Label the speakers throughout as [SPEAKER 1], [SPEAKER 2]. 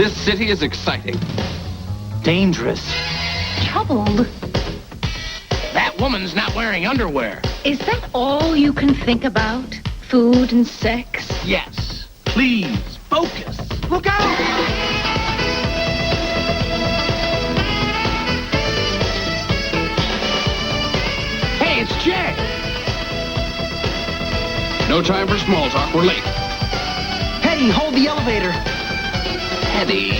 [SPEAKER 1] This city is exciting.
[SPEAKER 2] Dangerous.
[SPEAKER 3] Troubled.
[SPEAKER 4] That woman's not wearing underwear.
[SPEAKER 3] Is that all you can think about? Food and sex?
[SPEAKER 4] Yes. Please, focus.
[SPEAKER 2] Look out!
[SPEAKER 4] Hey, it's Jay.
[SPEAKER 1] No time for small talk. We're late.
[SPEAKER 2] Hetty, hold the elevator.
[SPEAKER 1] Eddie.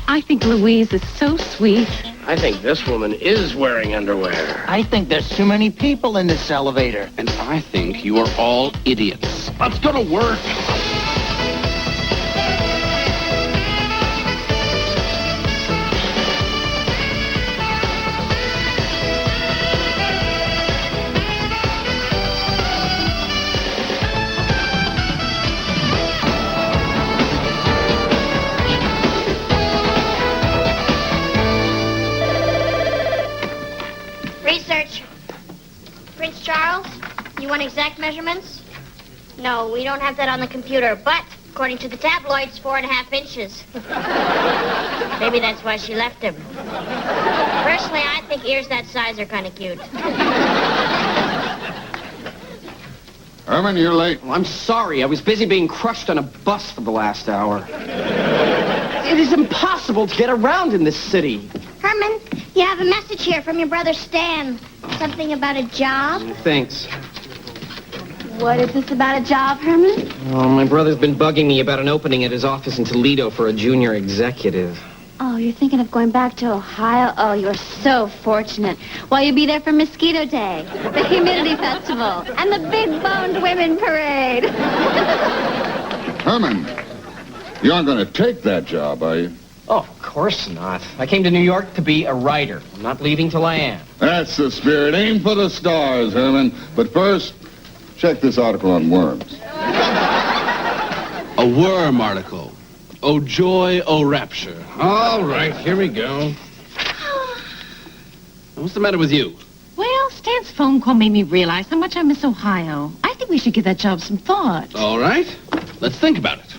[SPEAKER 3] I think Louise is so sweet.
[SPEAKER 4] I think this woman is wearing underwear.
[SPEAKER 2] I think there's too many people in this elevator.
[SPEAKER 1] And I think you are all idiots.
[SPEAKER 4] Let's go to work.
[SPEAKER 5] Research. Prince Charles, you want exact measurements? No, we don't have that on the computer, but according to the tabloids, 4.5 inches. Maybe that's why she left him. Personally, I think ears that size are kind of cute.
[SPEAKER 6] Herman, you're late.
[SPEAKER 7] Well, I'm sorry. I was busy being crushed on a bus for the last hour. It is impossible to get around in this city.
[SPEAKER 5] Herman, you have a message here from your brother Stan. Something about a job?
[SPEAKER 7] Thanks.
[SPEAKER 5] What is this about a job, Herman?
[SPEAKER 7] Oh, my brother's been bugging me about an opening at his office in Toledo for a junior executive.
[SPEAKER 5] Oh, you're thinking of going back to Ohio? Oh, you're so fortunate. Well, you'll be there for Mosquito Day, the Humidity Festival, and the Big Boned Women Parade.
[SPEAKER 6] Herman, you aren't going to take that job, are you?
[SPEAKER 7] Oh, of course not. I came to New York to be a writer. I'm not leaving till I am.
[SPEAKER 6] That's the spirit. Aim for the stars, Herman. But first, check this article on worms.
[SPEAKER 1] A worm article. Oh, joy, oh, rapture. All right, here we go. What's the matter with you?
[SPEAKER 3] Well, Stan's phone call made me realize how much I miss Ohio. I think we should give that job some thought.
[SPEAKER 1] All right, let's think about it.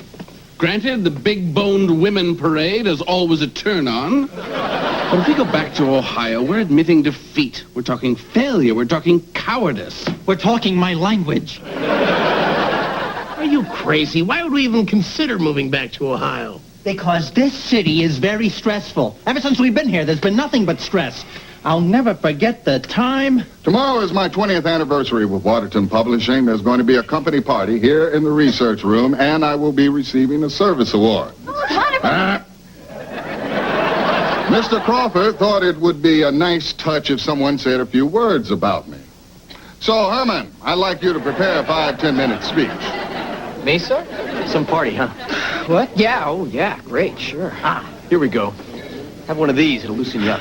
[SPEAKER 1] Granted, the big-boned women parade is always a turn-on. But if we go back to Ohio, we're admitting defeat. We're talking failure. We're talking cowardice.
[SPEAKER 2] We're talking my language.
[SPEAKER 4] Are you crazy? Why would we even consider moving back to Ohio?
[SPEAKER 2] Because this city is very stressful. Ever since we've been here, there's been nothing but stress. I'll never forget the time.
[SPEAKER 6] Tomorrow is my 20th anniversary with Waterton Publishing. There's going to be a company party here in the research room, and I will be receiving a service award. Mr. Crawford thought it would be a nice touch if someone said a few words about me. So, Herman, I'd like you to prepare a 5-10-minute speech.
[SPEAKER 7] Me, sir?
[SPEAKER 2] Some party, huh?
[SPEAKER 7] What? Yeah, oh, yeah, great, sure.
[SPEAKER 2] Here we go. Have one of these. It'll loosen you up.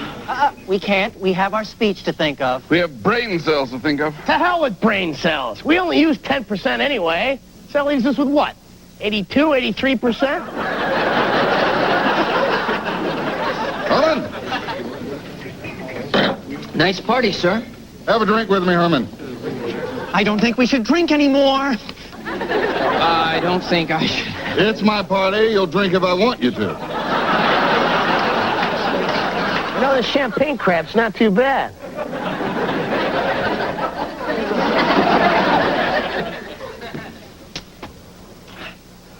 [SPEAKER 2] We can't. We have our speech to think of.
[SPEAKER 6] We have brain cells to think of.
[SPEAKER 4] To hell with brain cells. We only use 10% anyway. So that leaves us with what? 82, 83%?
[SPEAKER 6] Herman,
[SPEAKER 7] Nice party, sir.
[SPEAKER 6] have a drink with me, Herman.
[SPEAKER 2] I don't think we should drink anymore.
[SPEAKER 7] I don't think I should.
[SPEAKER 6] It's my party. You'll drink if I want you to.
[SPEAKER 4] You know, this champagne crap's not too bad.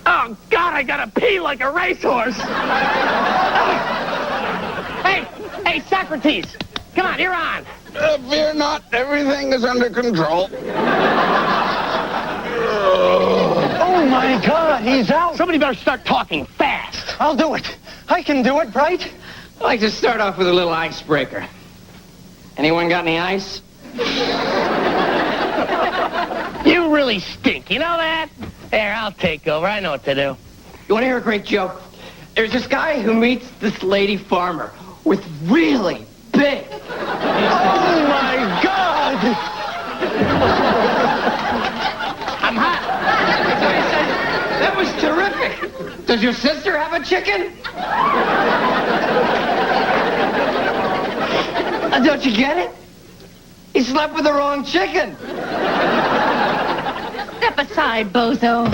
[SPEAKER 4] Oh, God, I gotta pee like a racehorse. Hey, Socrates. Come on, you're on.
[SPEAKER 6] Fear not. Everything is under control.
[SPEAKER 2] Oh, my God. He's out.
[SPEAKER 4] Somebody better start talking fast.
[SPEAKER 2] I'll do it. I can do it, right?
[SPEAKER 7] I'd like to start off with a little icebreaker. Anyone got any ice?
[SPEAKER 4] You really stink, you know that? There, I'll take over. I know what to do.
[SPEAKER 7] You want to hear a great joke? There's this guy who meets this lady farmer with really big.
[SPEAKER 2] Oh, my God!
[SPEAKER 4] I'm hot.
[SPEAKER 7] That was terrific. Does your sister have a chicken? Don't you get it? He slept with the wrong chicken.
[SPEAKER 3] Step aside, bozo.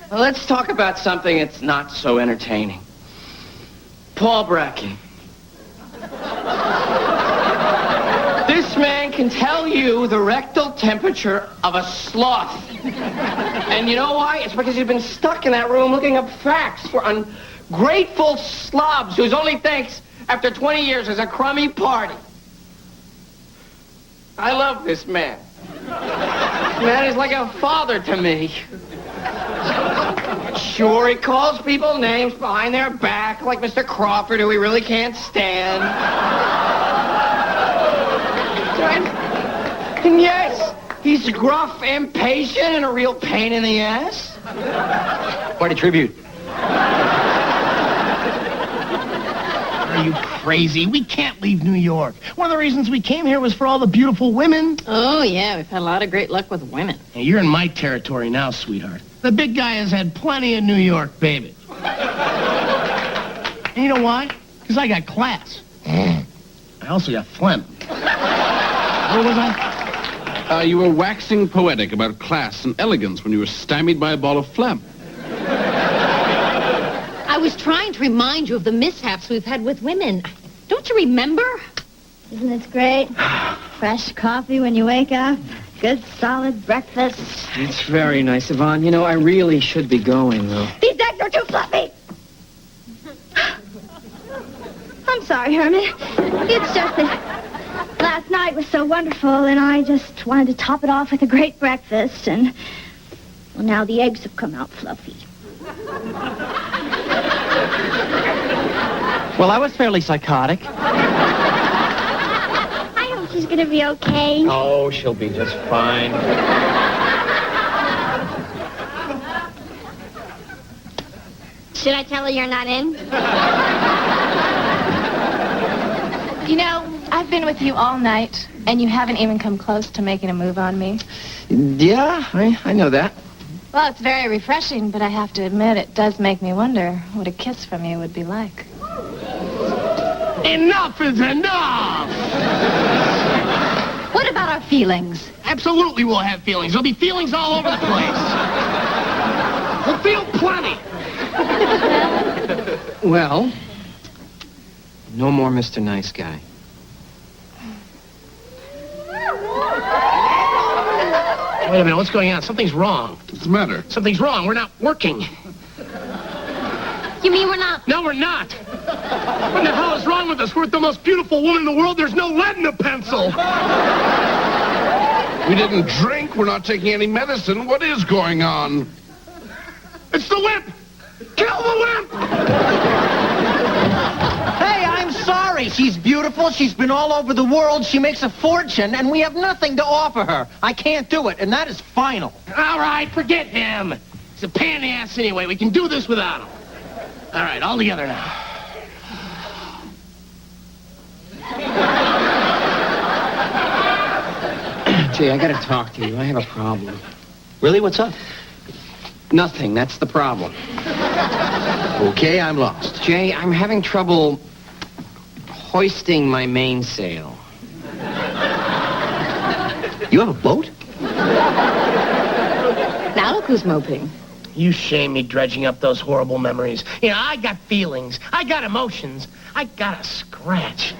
[SPEAKER 7] Well, let's talk about something that's not so entertaining. Paul Bracken. This man can tell you the rectal temperature of a sloth. And you know why? It's because he's been stuck in that room looking up facts for ungrateful slobs whose only thanks after 20 years is a crummy party. I love this man. This man is like a father to me. Sure, he calls people names behind their back, like Mr. Crawford, who he really can't stand. And yes, he's gruff, impatient, and a real pain in the ass.
[SPEAKER 2] Quite a tribute.
[SPEAKER 4] Are you crazy? We can't leave New York. One of the reasons we came here was for all the beautiful women.
[SPEAKER 3] Oh, yeah, we've had a lot of great luck with women.
[SPEAKER 4] Hey, you're in my territory now, sweetheart. The big guy has had plenty of New York babies. And you know why? Because I got class. I also got phlegm. Where was I?
[SPEAKER 1] You were waxing poetic about class and elegance when you were stymied by a ball of phlegm.
[SPEAKER 3] I was trying to remind you of the mishaps we've had with women. Don't you remember?
[SPEAKER 5] Isn't this great? Fresh coffee when you wake up. Good, solid breakfast.
[SPEAKER 7] It's very nice, Yvonne. You know, I really should be going, though.
[SPEAKER 5] These eggs are too fluffy. I'm sorry, Herman. It's just that last night was so wonderful, and I just wanted to top it off with a great breakfast, and well, now the eggs have come out fluffy.
[SPEAKER 2] Well, I was fairly psychotic.
[SPEAKER 5] I hope she's going to be okay.
[SPEAKER 7] Oh, she'll be just fine.
[SPEAKER 5] Should I tell her you're not in?
[SPEAKER 8] You know, I've been with you all night, and you haven't even come close to making a move on me.
[SPEAKER 7] Yeah, I know that.
[SPEAKER 8] Well, it's very refreshing, but I have to admit it does make me wonder what a kiss from you would be like.
[SPEAKER 4] Enough is enough!
[SPEAKER 3] What about our feelings?
[SPEAKER 4] Absolutely we'll have feelings. There'll be feelings all over the place. We'll feel plenty.
[SPEAKER 7] Well, no more Mr. Nice Guy.
[SPEAKER 4] Wait a minute, what's going on? Something's wrong.
[SPEAKER 1] What's the matter?
[SPEAKER 4] Something's wrong. We're not working.
[SPEAKER 3] You mean we're not?
[SPEAKER 4] No, we're not. What the hell is wrong with us? We're the most beautiful woman in the world. There's no lead in the pencil.
[SPEAKER 1] We didn't drink. We're not taking any medicine. What is going on?
[SPEAKER 4] It's the limp. Kill the limp.
[SPEAKER 2] Hey, I'm sorry. She's beautiful. She's been all over the world. She makes a fortune, and we have nothing to offer her. I can't do it, and that is final.
[SPEAKER 4] All right, forget him. He's a pain in the ass anyway. We can do this without him. All right, all together now.
[SPEAKER 7] Jay, I gotta talk to you. I have a problem.
[SPEAKER 2] Really? What's up?
[SPEAKER 7] Nothing. That's the problem.
[SPEAKER 2] Okay, I'm lost.
[SPEAKER 7] Jay, I'm having trouble hoisting my mainsail.
[SPEAKER 2] You have a boat?
[SPEAKER 3] Now look who's moping.
[SPEAKER 4] You shame me dredging up those horrible memories. You know, I got feelings. I got emotions. I got a scratch.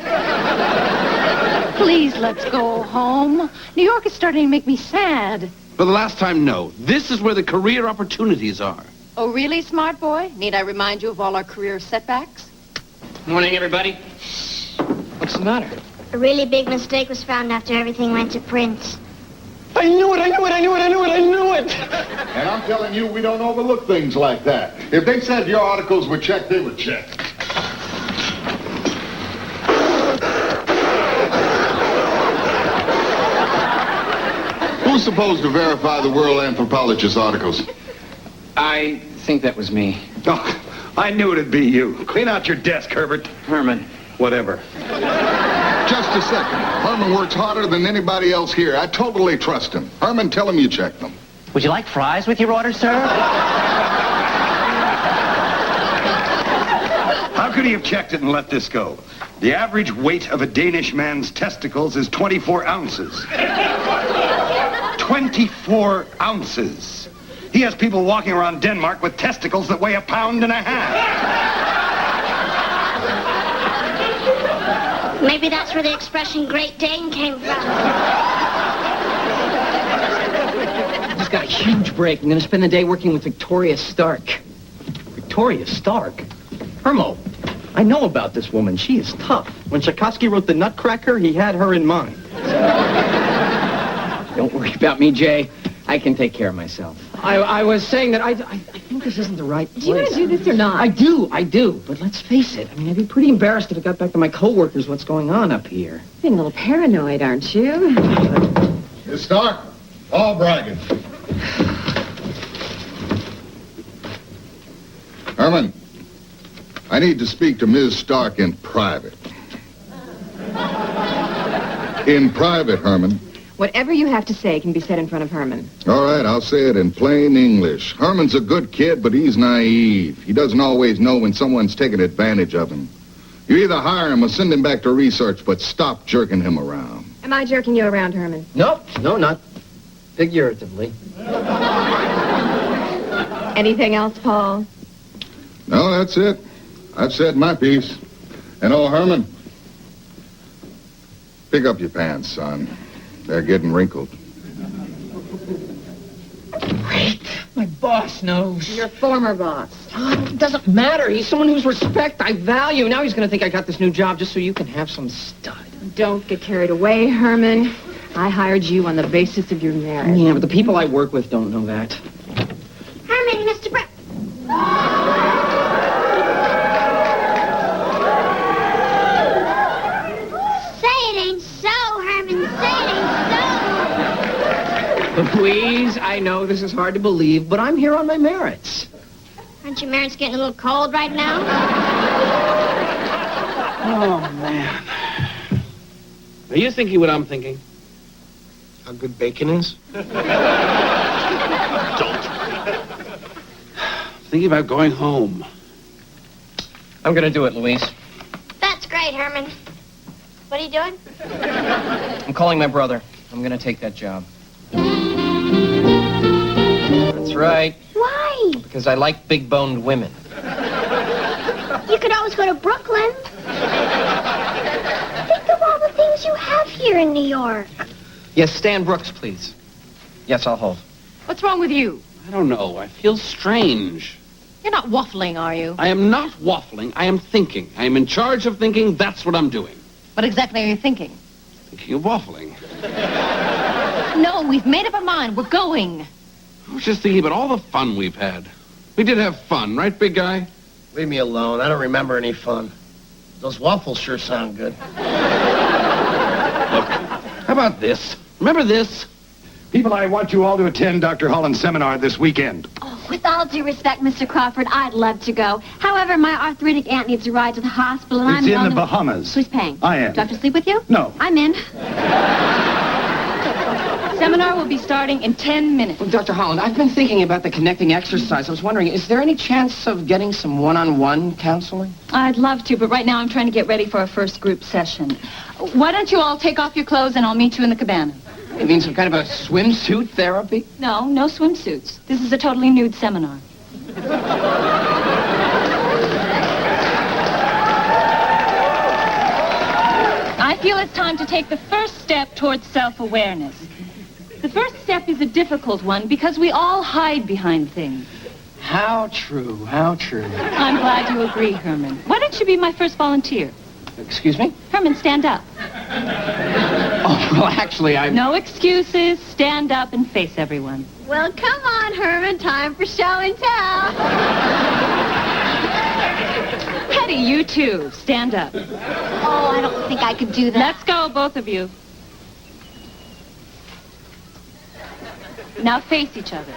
[SPEAKER 3] Please, let's go home. New York is starting to make me sad.
[SPEAKER 1] For the last time, no. This is where the career opportunities are.
[SPEAKER 3] Oh, really, smart boy? Need I remind you of all our career setbacks?
[SPEAKER 7] Morning, everybody. What's the matter?
[SPEAKER 5] A really big mistake was found after everything went to print.
[SPEAKER 7] I knew it.
[SPEAKER 6] And I'm telling you, we don't overlook things like that. If they said your articles were checked, they were checked. Who's supposed to verify the World Anthropologist articles?
[SPEAKER 7] I think that was me.
[SPEAKER 9] Oh, I knew it'd be you. Clean out your desk, Herbert.
[SPEAKER 7] Herman.
[SPEAKER 9] Whatever.
[SPEAKER 6] Just a second. Herman works harder than anybody else here. I totally trust him. Herman, tell him you checked them.
[SPEAKER 2] Would you like fries with your order, sir?
[SPEAKER 9] How could he have checked it and let this go? The average weight of a Danish man's testicles is 24 ounces. 24 ounces. He has people walking around Denmark with testicles that weigh 1.5 pounds.
[SPEAKER 5] Maybe that's where the expression Great Dane came from.
[SPEAKER 7] I just got a huge break. I'm going to spend the day working with Victoria Stark. Victoria Stark? Hermo, I know about this woman. She is tough. When Tchaikovsky wrote The Nutcracker, he had her in mind. Don't worry about me, Jay. I can take care of myself. I was saying that I think this isn't the right place.
[SPEAKER 3] Do you want to do this or not?
[SPEAKER 7] I do. But let's face it. I mean, I'd be pretty embarrassed if I got back to my coworkers what's going on up here.
[SPEAKER 3] Being a little paranoid, aren't you?
[SPEAKER 6] Miss Stark, all bragging. Herman, I need to speak to Ms. Stark in private. In private, Herman.
[SPEAKER 3] Whatever you have to say can be said in front of Herman.
[SPEAKER 6] All right, I'll say it in plain English. Herman's a good kid, but he's naive. He doesn't always know when someone's taking advantage of him. You either hire him or send him back to research, but stop jerking him around.
[SPEAKER 3] Am I jerking you around, Herman?
[SPEAKER 7] No, not figuratively.
[SPEAKER 3] Anything else, Paul?
[SPEAKER 6] No, that's it. I've said my piece. And oh, Herman, pick up your pants, son. They're getting wrinkled.
[SPEAKER 7] Great. My boss knows.
[SPEAKER 3] Your former boss.
[SPEAKER 7] It doesn't matter. He's someone whose respect I value. Now he's going to think I got this new job just so you can have some stud.
[SPEAKER 3] Don't get carried away, Herman. I hired you on the basis of your merit.
[SPEAKER 7] Yeah, but the people I work with don't know that.
[SPEAKER 5] Herman, Mr. Brown.
[SPEAKER 7] Louise, I know this is hard to believe, but I'm here on my merits.
[SPEAKER 5] Aren't your merits getting a little cold right now?
[SPEAKER 1] Oh, man. Are you thinking what I'm thinking?
[SPEAKER 4] How good bacon is?
[SPEAKER 1] Don't. Thinking about going home.
[SPEAKER 7] I'm going to do it, Louise.
[SPEAKER 5] That's great, Herman. What are you doing?
[SPEAKER 7] I'm calling my brother. I'm going to take that job. That's right.
[SPEAKER 5] Why?
[SPEAKER 7] Because I like big-boned women.
[SPEAKER 5] You could always go to Brooklyn. Think of all the things you have here in New York.
[SPEAKER 7] Yes, Stan Brooks, please. Yes, I'll hold.
[SPEAKER 3] What's wrong with you?
[SPEAKER 1] I don't know. I feel strange.
[SPEAKER 3] You're not waffling, are you?
[SPEAKER 1] I am not waffling. I am thinking. I am in charge of thinking. That's what I'm doing.
[SPEAKER 3] What exactly are you thinking?
[SPEAKER 1] Thinking of waffling.
[SPEAKER 3] No, we've made up our mind. We're going.
[SPEAKER 1] I was just thinking about all the fun we've had. We did have fun, right, big guy?
[SPEAKER 4] Leave me alone. I don't remember any fun. Those waffles sure sound good.
[SPEAKER 1] Look, how about this? Remember this?
[SPEAKER 9] People, I want you all to attend Dr. Holland's seminar this weekend.
[SPEAKER 10] Oh, with all due respect, Mr. Crawford, I'd love to go. However, my arthritic aunt needs a ride to the hospital, and
[SPEAKER 9] It's in the Bahamas.
[SPEAKER 10] Who's paying?
[SPEAKER 9] I am.
[SPEAKER 10] Do I have to sleep with you?
[SPEAKER 9] No.
[SPEAKER 10] I'm in.
[SPEAKER 3] Seminar will be starting in 10 minutes.
[SPEAKER 7] Well, Dr. Holland, I've been thinking about the connecting exercise. I was wondering, is there any chance of getting some one-on-one counseling?
[SPEAKER 3] I'd love to, but right now I'm trying to get ready for our first group session. Why don't you all take off your clothes and I'll meet you in the cabana?
[SPEAKER 7] You mean some kind of a swimsuit therapy?
[SPEAKER 3] No swimsuits. This is a totally nude seminar. I feel it's time to take the first step towards self-awareness. The first step is a difficult one because we all hide behind things.
[SPEAKER 7] How true, how true.
[SPEAKER 3] I'm glad you agree, Herman. Why don't you be my first volunteer?
[SPEAKER 7] Excuse me?
[SPEAKER 3] Herman, stand up.
[SPEAKER 7] Oh, well, actually, I'm...
[SPEAKER 3] No excuses. Stand up and face everyone.
[SPEAKER 10] Well, come on, Herman. Time for show and tell.
[SPEAKER 3] Hetty, you too. Stand up.
[SPEAKER 10] Oh, I don't think I could do that.
[SPEAKER 3] Let's go, both of you. Now face each other.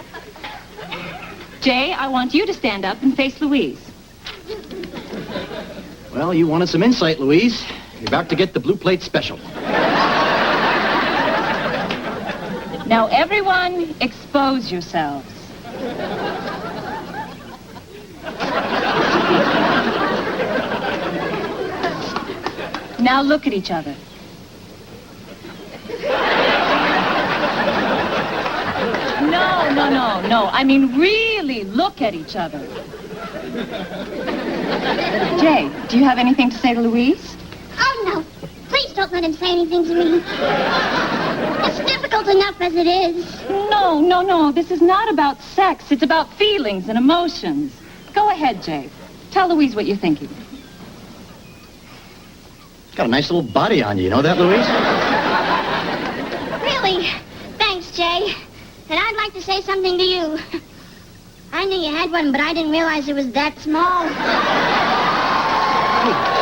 [SPEAKER 3] Jay, I want you to stand up and face Louise.
[SPEAKER 7] Well, you wanted some insight, Louise. You're about to get the blue plate special.
[SPEAKER 3] Now, everyone, expose yourselves. Now look at each other. No. I mean, really look at each other. Jay, do you have anything to say to Louise?
[SPEAKER 5] Oh, no. Please don't let him say anything to me. It's difficult enough as it is.
[SPEAKER 3] No. This is not about sex. It's about feelings and emotions. Go ahead, Jay. Tell Louise what you're thinking.
[SPEAKER 4] Got a nice little body on you. You know that, Louise?
[SPEAKER 5] Really? Thanks, Jay. And I'd like to say something to you. I knew you had one, but I didn't realize it was that small.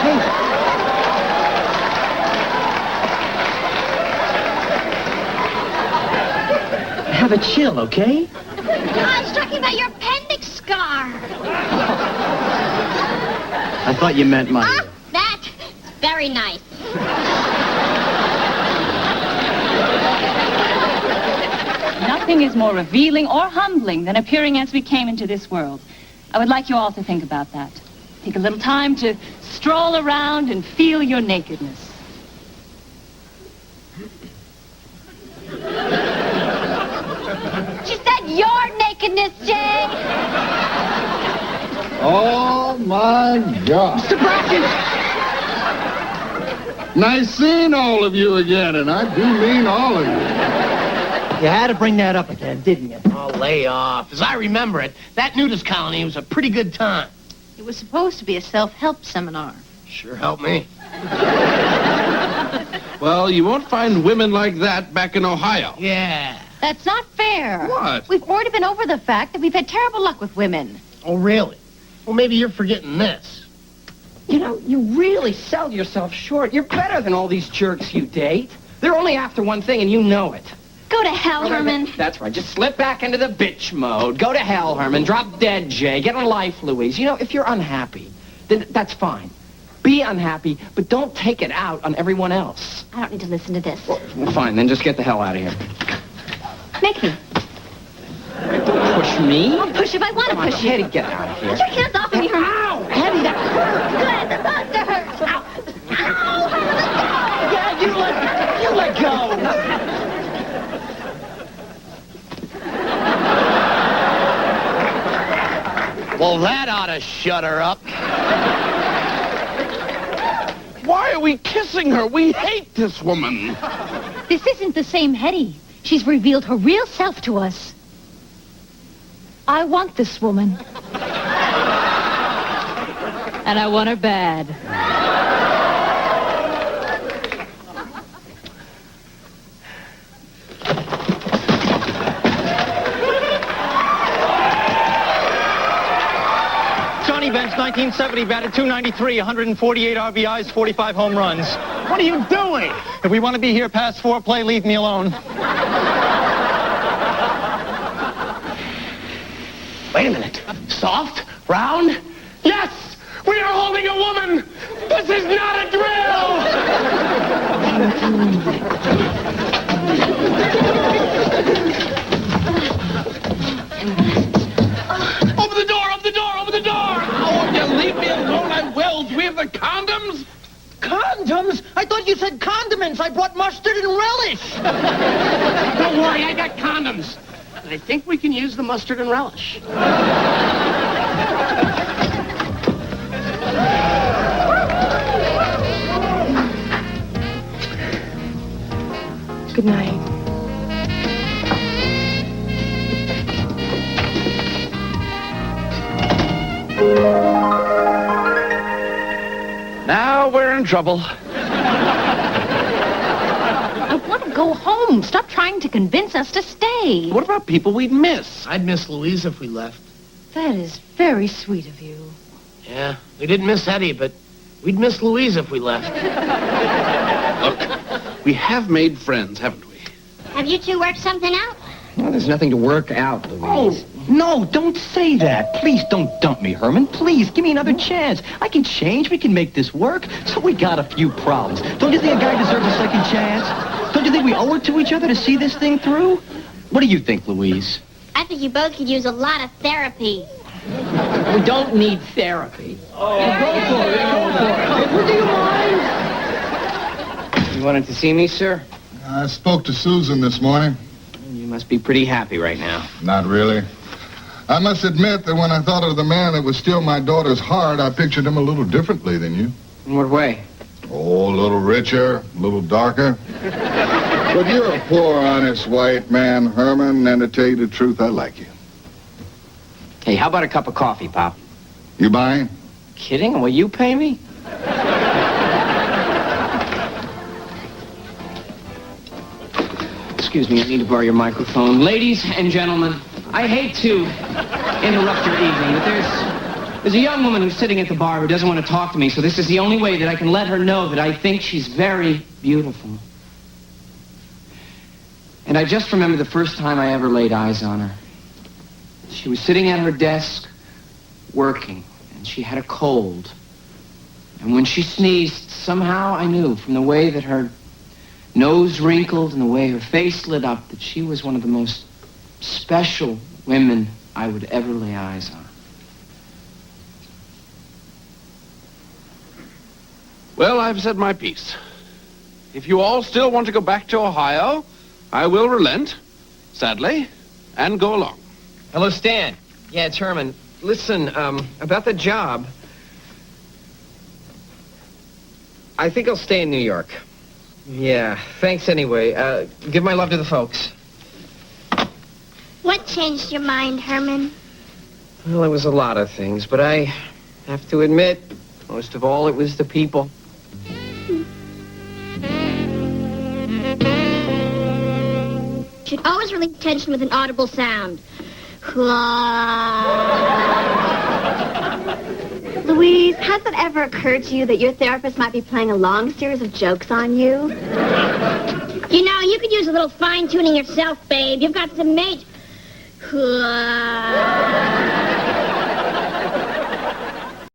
[SPEAKER 2] Hey. Have a chill, okay?
[SPEAKER 5] No, I was talking about your appendix scar.
[SPEAKER 4] I thought you meant my...
[SPEAKER 5] Ah, that's very nice.
[SPEAKER 3] Nothing is more revealing or humbling than appearing as we came into this world. I would like you all to think about that. Take a little time to stroll around and feel your nakedness.
[SPEAKER 10] She said your nakedness, Jay.
[SPEAKER 6] Oh, my God.
[SPEAKER 2] Mr. Bracken!
[SPEAKER 6] Nice seeing all of you again, and I do mean all of you.
[SPEAKER 2] You had to bring that up again, didn't you?
[SPEAKER 7] Oh, lay off. As I remember it, that nudist colony was a pretty good time.
[SPEAKER 8] It was supposed to be a self-help seminar.
[SPEAKER 7] Sure helped me.
[SPEAKER 1] Well, you won't find women like that back in Ohio.
[SPEAKER 7] Yeah.
[SPEAKER 10] That's not fair.
[SPEAKER 1] What?
[SPEAKER 10] We've already been over the fact that we've had terrible luck with women.
[SPEAKER 7] Oh, really? Well, maybe you're forgetting this. You know, you really sell yourself short. You're better than all these jerks you date. They're only after one thing, and you know it.
[SPEAKER 10] Go to hell, Herman.
[SPEAKER 7] That's right. Just slip back into the bitch mode. Go to hell, Herman. Drop dead, Jay. Get a life, Louise. You know, if you're unhappy, then that's fine. Be unhappy, but don't take it out on everyone else.
[SPEAKER 10] I don't need to listen to this.
[SPEAKER 7] Well, fine. Then just get the hell out of here.
[SPEAKER 10] Make me.
[SPEAKER 7] Don't push me.
[SPEAKER 10] I'll push if I want to
[SPEAKER 7] Come on,
[SPEAKER 10] push you.
[SPEAKER 7] Hetty, get out of here.
[SPEAKER 10] Get your hands off of me, Herman.
[SPEAKER 7] Ow! Hetty, that hurt.
[SPEAKER 10] Good, that hurts. Ow. Ow, Herman, let go.
[SPEAKER 7] Yeah, you let go.
[SPEAKER 4] Well, that ought to shut her up.
[SPEAKER 1] Why are we kissing her? We hate this woman.
[SPEAKER 10] This isn't the same Hetty. She's revealed her real self to us. I want this woman. And I want her bad.
[SPEAKER 2] Johnny Bench, 1970, batted .293, 148 RBIs, 45 home runs. What are you doing? If we want to be here past foreplay, leave me alone.
[SPEAKER 7] Wait a minute. Soft? Round? Yes! We are holding a woman! This is not a drill!
[SPEAKER 1] Open the door, open the door, open the door! Oh, you leave me alone, I will. Do we have the condoms?
[SPEAKER 2] Condoms? I thought you said condiments. I brought mustard and relish.
[SPEAKER 7] Don't worry, I got condoms. I think we can use the mustard and relish.
[SPEAKER 8] Good night.
[SPEAKER 1] Now we're in trouble.
[SPEAKER 10] I want to go home. Stop trying to convince us to stay.
[SPEAKER 1] What about people we'd miss?
[SPEAKER 7] I'd miss Louise if we left.
[SPEAKER 10] That is very sweet of you.
[SPEAKER 7] Yeah, we didn't miss Eddie, but we'd miss Louise if we left.
[SPEAKER 1] Look, we have made friends, haven't we?
[SPEAKER 5] Have you two worked something out?
[SPEAKER 4] Well, there's nothing to work out, Louise.
[SPEAKER 2] Oh, no, don't say that. Please don't dump me, Herman. Please, give me another chance. I can change. We can make this work. So we got a few problems. Don't you think a guy deserves a second chance? Don't you think we owe it to each other to see this thing through? What do you think, Louise?
[SPEAKER 5] I think you both could use a lot of therapy.
[SPEAKER 7] We don't need therapy.
[SPEAKER 2] Go for it. Go for it.
[SPEAKER 7] Do you mind? You wanted to see me, sir?
[SPEAKER 6] I spoke to Susan this morning.
[SPEAKER 7] You must be pretty happy right now.
[SPEAKER 6] Not really. I must admit that when I thought of the man that would steal my daughter's heart, I pictured him a little differently than you.
[SPEAKER 7] In what way?
[SPEAKER 6] Oh, a little richer, a little darker. But you're a poor, honest white man, Herman, and to tell you the truth, I like you.
[SPEAKER 7] Hey, how about a cup of coffee, Pop?
[SPEAKER 6] You buying?
[SPEAKER 7] Kidding? Will you pay me? Excuse me, I need to borrow your microphone. Ladies and gentlemen, I hate to interrupt your evening, but there's a young woman who's sitting at the bar who doesn't want to talk to me, so this is the only way that I can let her know that I think she's very beautiful. And I just remember the first time I ever laid eyes on her. She was sitting at her desk, working, and she had a cold. And when she sneezed, somehow I knew from the way that her nose wrinkled and the way her face lit up that she was one of the most special women I would ever lay eyes on.
[SPEAKER 1] Well, I've said my piece. If you all still want to go back to Ohio, I will relent, sadly, and go along.
[SPEAKER 7] Hello, Stan. Yeah, it's Herman. Listen, about the job, I think I'll stay in New York. Yeah, thanks anyway. Give my love to the folks.
[SPEAKER 5] What changed your mind, Herman?
[SPEAKER 7] Well, it was a lot of things, but I have to admit, most of all, it was the people.
[SPEAKER 5] Should always relieve tension with an audible sound.
[SPEAKER 11] Louise, has it ever occurred to you that your therapist might be playing a long series of jokes on you?
[SPEAKER 5] You know, you could use a little fine-tuning yourself, babe. You've got some mate.